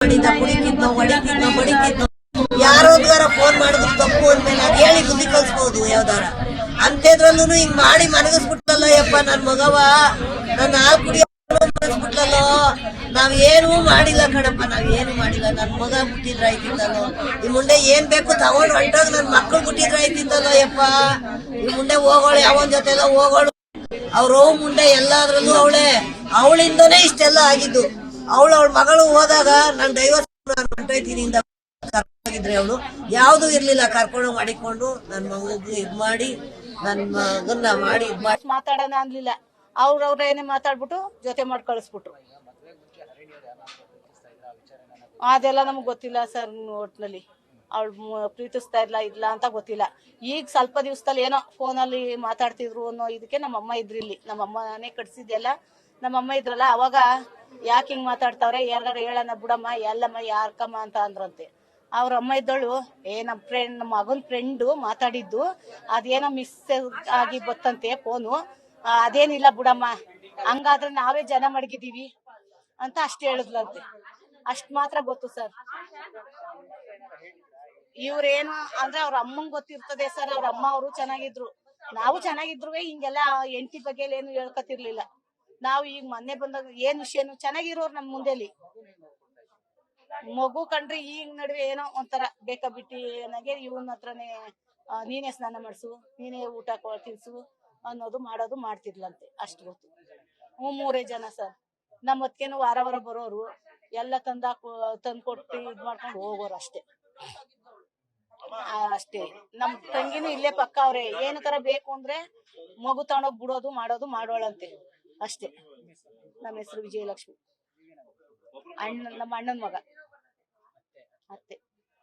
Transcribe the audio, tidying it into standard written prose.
ಕುಡಿತಿದ್ನೋ ಹೊಡಿತಿದ್ನೋ ಬಡಿತಿದ್ನೋ ಯಾರೋದ್ಗಾರ phone ಮಾಡಿದ್ರು ತಪ್ಪು ಅಂದ್ಮೇಲೆ ಅದ್ ಹೇಳಿ ಬುದ್ಧಿ ಕಲ್ಸ್ಬೋದು ಯಾವ್ದಾರ ಅಂತೇದ್ರಲ್ಲೂ ಹಿಂಗ್ ಮಾಡಿ ಮನಗಿಸ್ಬಿಟ್ಲಲ್ಲ ಯಪ್ಪ ನನ್ ಮಗವ ನನ್ನ ಹಾಲು ಕುಡಿಯೋ ಮನಗಿಸ್ಬಿಟ್ಲಲ್ಲೋ. ನಾವ್ ಏನೂ ಮಾಡಿಲ್ಲ ಕಣಪ್ಪ, ನಾವೇನು ಮಾಡಿಲ್ಲ. ನನ್ ಮಗ ಬಿಟ್ಟಿದ್ರ ಆಯ್ತಿದ್ದಲ್ಲೋ, ಈ ಮುಂದೆ ಏನ್ ಬೇಕು ತಗೊಂಡ್ ಹೊಂಟಾಗ ನನ್ ಮಕ್ಳು ಬಿಟ್ಟಿದ್ರ ಆಯ್ತಿದ್ದಲ್ಲೋ ಯಪ್ಪ. ಈ ಮುಂದೆ ಹೋಗೋಳು ಯಾವನ್ ಜೊತೆ ಎಲ್ಲ ಹೋಗೋಳು, ಅವ್ರು ಮುಂದೆ ಎಲ್ಲಾದ್ರಲ್ಲೂ ಅವಳಿಂದನೇ ಇಷ್ಟೆಲ್ಲ ಆಗಿದ್ದು. ಅವಳ ಮಗಳು ಹೋದಾಗ ನಾನು ಡೈವರ್ಸ್ ಹೊಂಟೋಯ್ತೀನಿ ಇಂದ ಕರ್ಕೊಂಡಿದ್ರೆ ಅವಳು ಯಾವ್ದು ಇರ್ಲಿಲ್ಲ, ಕರ್ಕೊಂಡು ಮಾಡಿಕೊಂಡು ನನ್ ಮಗಗೆ ಇದ್ ಮಾಡಿ ನನ್ ಮಗನ್ನ ಮಾಡಿ ಮಾತಾಡೋಣ ಅನ್ಲಿಲ್ಲ. ಅವ್ರವ್ರ ಏನೇ ಮಾತಾಡ್ಬಿಟ್ಟು ಜೊತೆ ಮಾಡಿ ಕಳಿಸ್ಬಿಟ್ರು. ಅದೆಲ್ಲ ನಮ್ಗೆ ಗೊತ್ತಿಲ್ಲ ಸರ್. ಒಟ್ನಲ್ಲಿ ಅವಳು ಪ್ರೀತಿಸ್ತಾ ಇಲ್ಲ ಅಂತ ಗೊತ್ತಿಲ್ಲ. ಈಗ ಸ್ವಲ್ಪ ದಿವಸದಲ್ಲಿ ಏನೋ ಫೋನಲ್ಲಿ ಮಾತಾಡ್ತಿದ್ರು ಅನ್ನೋ ಇದಕ್ಕೆ ನಮ್ಮಮ್ಮ ಇದ್ರಿಲ್ಲಿ, ನಮ್ಮಮ್ಮನೇ ಕಟ್ಸಿದ್ದೆಲ್ಲ ನಮ್ಮಮ್ಮ ಇದ್ರಲ್ಲ. ಅವಾಗ ಯಾಕೆ ಹಿಂಗ್ ಮಾತಾಡ್ತಾವ್ರೆ, ಯಾರು ಹೇಳೋಣ ಬಿಡಮ್ಮ, ಎಲ್ಲಮ್ಮ ಯಾರ್ಕಮ್ಮ ಅಂತ ಅಂದ್ರಂತೆ. ಅವ್ರ ಅಮ್ಮ ಇದ್ದಳು, ನಮ್ಮ ಮಗನ್ ಫ್ರೆಂಡು ಮಾತಾಡಿದ್ದು, ಅದೇನೋ ಮಿಸ್ ಆಗಿ ಬತ್ತಂತೆ ಫೋನು, ಅದೇನಿಲ್ಲ ಬಿಡಮ್ಮ, ಹಂಗಾದ್ರೆ ನಾವೇ ಜನ ಮಡಗಿದೀವಿ ಅಂತ ಅಷ್ಟು ಹೇಳಿದ್ಲಂತೆ. ಅಷ್ಟ್ ಮಾತ್ರ ಗೊತ್ತು ಸರ್. ಇವ್ರೇನು ಅಂದ್ರೆ ಅವ್ರ ಅಮ್ಮಂಗ್ ಗೊತ್ತಿರ್ತದೆ ಸರ್. ಅವ್ರ ಅಮ್ಮ ಅವರು ಚೆನ್ನಾಗಿದ್ರು, ನಾವು ಚೆನ್ನಾಗಿದ್ರು, ಹಿಂಗೆಲ್ಲ ಹೆಂಡತಿ ಬಗ್ಗೆ ಏನು ಹೇಳ್ಕೊತಿರ್ಲಿಲ್ಲ ನಾವು. ಈಗ ಮೊನ್ನೆ ಬಂದಾಗ ಏನ್ ವಿಷಯನು ಚೆನ್ನಾಗಿರೋರು ನಮ್ ಮುಂದೆಲಿ ಮಗು ಕಂಡ್ರೆ ಈಗ ನಡುವೆ ಏನೋ ಒಂಥರ ಬೇಕಾ ಬಿಟ್ಟಿ ನನಗೆ ಇವನ್ ಹತ್ರನೇ ನೀನೇ ಸ್ನಾನ ಮಾಡ್ಸು, ನೀನೇ ಊಟ ತಿನ್ಸು ಅನ್ನೋದು ಮಾಡೋದು ಮಾಡ್ತಿದ್ಲಂತೆ. ಅಷ್ಟು ಗೊತ್ತು. ಮೂರೇ ಜನ ಸರ್. ನಮ್ಮ ಹೊತ್ಕೇನು ವಾರ ಬರೋರು, ಎಲ್ಲ ತಂದ್ಕೊಟ್ಟು ಇದ್ ಮಾಡ್ಕೊಂಡು ಹೋಗೋರು ಅಷ್ಟೇ. ಅಷ್ಟೇ. ನಮ್ ತಂಗಿನೂ ಇಲ್ಲೇ ಪಕ್ಕ ಅವ್ರೆ, ಏನಕ್ಕಾರ ಬೇಕು ಅಂದ್ರೆ ಮಗು ತಗೊಂಡೋಗ್ ಬಿಡೋದು ಮಾಡೋಳಂತೆ ಅಷ್ಟೇ. ನಮ್ಮ ಹೆಸರು ವಿಜಯಲಕ್ಷ್ಮಿ, ನಮ್ಮ ಅಣ್ಣನ ಮಗ.